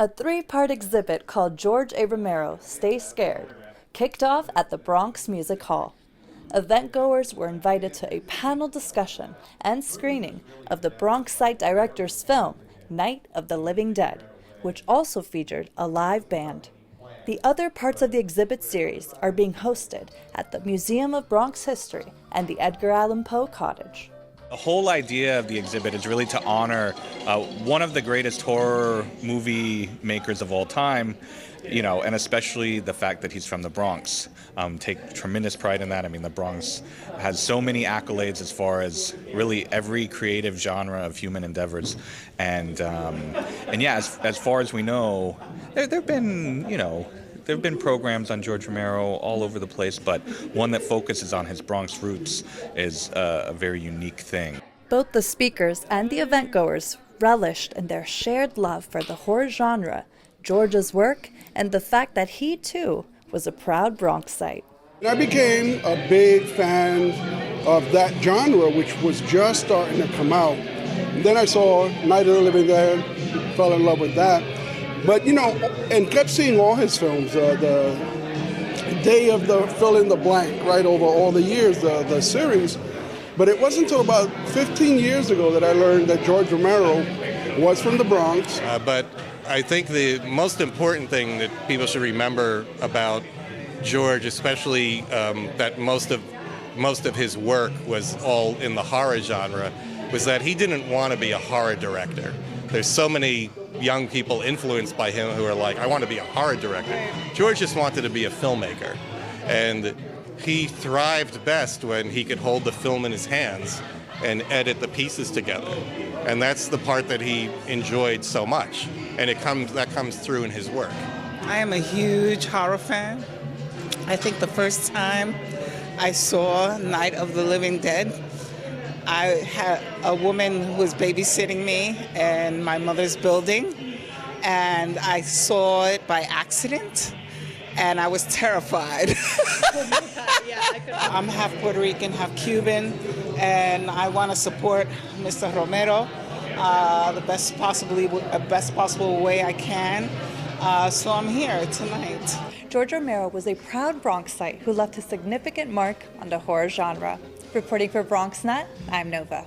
A three-part exhibit called George A. Romero, Stay Scared, kicked off at the Bronx Music Hall. Event-goers were invited to a panel discussion and screening of the BronxNet director's film, Night of the Living Dead, which also featured a live band. The other parts of the exhibit series are being hosted at the Museum of Bronx History and the Edgar Allan Poe Cottage. The whole idea of the exhibit is really to honor one of the greatest horror movie makers of all time, and especially the fact that he's from the Bronx. Take tremendous pride in that. I mean, the Bronx has so many accolades as far as really every creative genre of human endeavors, and yeah, as far as we know, there've been programs on George Romero all over the place, but one that focuses on his Bronx roots is a very unique thing. Both the speakers and the event-goers relished in their shared love for the horror genre, George's work, and the fact that he, too, was a proud Bronxite. I became a big fan of that genre, which was just starting to come out. And then I saw Night of the Living Dead, fell in love with that. But, and kept seeing all his films, the Day of the Fill in the Blank, right, over all the years, the series. But it wasn't until about 15 years ago that I learned that George Romero was from the Bronx. But I think the most important thing that people should remember about George, especially that most of his work was all in the horror genre, was that he didn't want to be a horror director. There's so many young people influenced by him who are like, I want to be a horror director. George just wanted to be a filmmaker. And he thrived best when he could hold the film in his hands and edit the pieces together. And that's the part that he enjoyed so much. And that comes through in his work. I am a huge horror fan. I think the first time I saw Night of the Living Dead, I had a woman who was babysitting me in my mother's building, and I saw it by accident, and I was terrified. I'm half Puerto Rican, half Cuban, and I want to support Mr. Romero the best possible way I can. So I'm here tonight. George Romero was a proud Bronxite who left a significant mark on the horror genre. Reporting for BronxNet, I'm Nova.